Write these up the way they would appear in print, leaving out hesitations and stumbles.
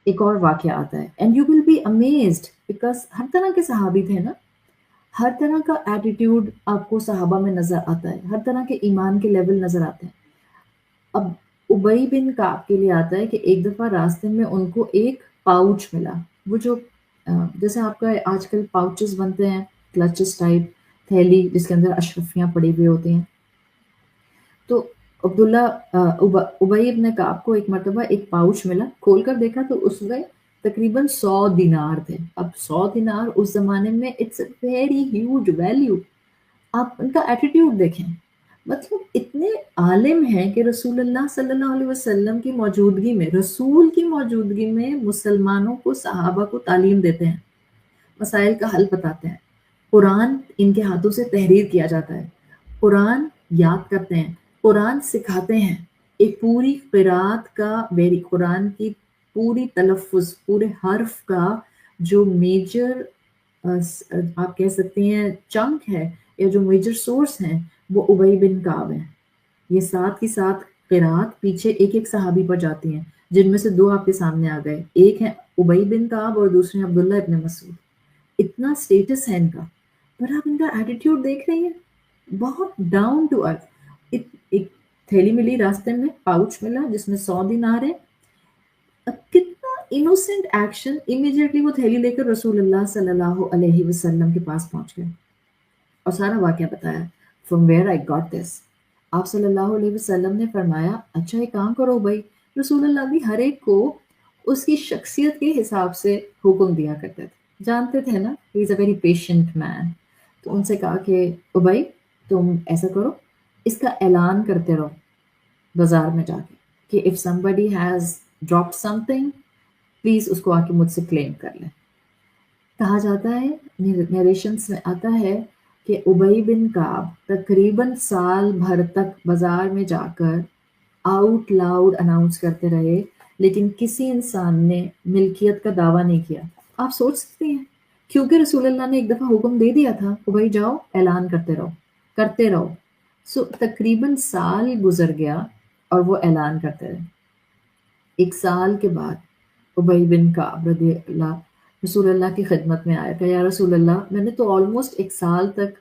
ایک اور واقعہ آتا ہے and you will be amazed because ہر طرح کے صحابی تھے نا، ہر طرح کا ایٹیٹیوڈ آپ کو صحابہ میں نظر آتا ہے، ہر طرح کے ایمان کے لیول نظر آتے ہیں. اب ابئی بن کعب کے لیے آتا ہے کہ ایک دفعہ راستے میں ان کو ایک پاؤچ ملا، وہ جو جیسے آپ کا آج کل پاؤچز بنتے ہیں کلچز ٹائپ، تھیلی جس کے اندر اشرفیاں پڑی ہوئی ہوتی ہیں. تو عبداللہ ابئی ابن کعب کو ایک مرتبہ ایک پاؤچ ملا، کھول کر دیکھا تو اس میں تقریباً 100 دینار تھے. اب 100 دینار اس زمانے میں it's a very huge value. آپ ان کا ایٹیٹیوڈ دیکھیں، مطلب اتنے عالم ہیں کہ رسول اللہ صلی اللہ علیہ وسلم کی موجودگی میں، رسول کی موجودگی میں مسلمانوں کو، صحابہ کو تعلیم دیتے ہیں، مسائل کا حل بتاتے ہیں. قرآن ان کے ہاتھوں سے تحریر کیا جاتا ہے، قرآن یاد کرتے ہیں، قرآن سکھاتے ہیں. ایک پوری قرات کا میری قرآن کی پوری تلفظ، پورے حرف کا جو میجر آپ کہہ سکتے ہیں چنک ہے یا جو میجر سورس ہیں وہ ابئی بن کعب ہیں. یہ ساتھ ہی ساتھ قرات پیچھے ایک ایک صحابی پر جاتی ہیں، جن میں سے 2 آپ کے سامنے آ گئے، ایک ہے ابئی بن کعب اور دوسرے عبداللہ ابن مسعود. اتنا سٹیٹس ہے ان کا، پر آپ ان کا ایٹیٹیوڈ دیکھ رہی ہیں، بہت ڈاؤن ٹو ارتھ. ایک تھیلی ملی راستے میں، پاؤچ ملا جس میں 100 دینار ہے. اب کتنا انوسنٹ ایکشن، امیڈیٹلی وہ تھیلی لے کر رسول اللہ صلی اللہ علیہ وسلم کے پاس پہنچ گئے اور سارا واقعہ بتایا. From where I got this, آپ صلی اللہ علیہ وسلم نے فرمایا اچھا ایک کام کرو بھائی. رسول اللہ بھی ہر ایک کو اس کی شخصیت کے حساب سے حکم دیا کرتے تھے، جانتے تھے نا ہی از اے ویری پیشنٹ مین. تو ان سے کہا کہ ابئی تم ایسا کرو، اس کا اعلان کرتے رہو بازار میں جا کے کہ if somebody has dropped something please اس کو آ کے مجھ سے کلیم کر لیں. کہا جاتا ہے، نیریشنس میں آتا ہے کہ ابئی بن کعب تقریباً سال بھر تک بازار میں جا کر آؤٹ لاؤڈ اناؤنس کرتے رہے، لیکن کسی انسان نے ملکیت کا دعویٰ نہیں کیا. آپ سوچ سکتے ہیں، کیونکہ رسول اللہ نے ایک دفعہ حکم دے دیا تھا کہ بھائی جاؤ اعلان کرتے رہو کرتے رہو. تقریباً سال گزر گیا اور وہ اعلان کرتے رہے. ایک سال کے بعد ابئی بن کعب رضی اللہ رسول اللہ کی خدمت میں آیا کہ یا رسول اللہ میں نے تو آلموسٹ 1 سال تک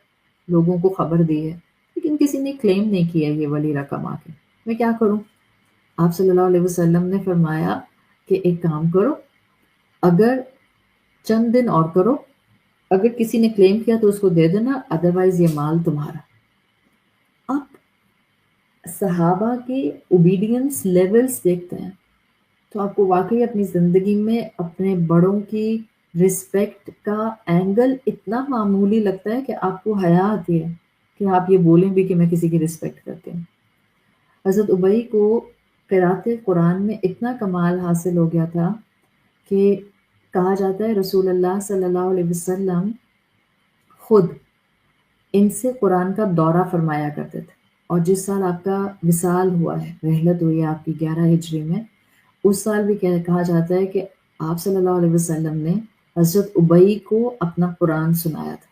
لوگوں کو خبر دی ہے لیکن کسی نے کلیم نہیں کیا یہ والی رقم آ کے، میں کیا کروں؟ آپ صلی اللہ علیہ وسلم نے فرمایا کہ ایک کام کرو، اگر چند دن اور کرو، اگر کسی نے کلیم کیا تو اس کو دے دینا، ادروائز یہ مال تمہارا. اب صحابہ کے اوبیڈینس لیولز دیکھتے ہیں تو آپ کو واقعی اپنی زندگی میں اپنے بڑوں کی رسپیکٹ کا اینگل اتنا معمولی لگتا ہے کہ آپ کو حیا آتی ہے کہ آپ یہ بولیں بھی کہ میں کسی کی رسپیکٹ کرتی ہوں. حضرت ابئی کو قرات قرآن میں اتنا کمال حاصل ہو گیا تھا کہ کہا جاتا ہے رسول اللہ صلی اللہ علیہ وسلم خود ان سے قرآن کا دورہ فرمایا کرتے تھے. اور جس سال آپ کا وصال ہوا ہے، رحلت ہوئی ہے آپ کی 11 ہجری میں، اس سال بھی کہا جاتا ہے کہ آپ صلی اللہ علیہ وسلم نے حضرت ابئی کو اپنا قرآن سنایا تھا.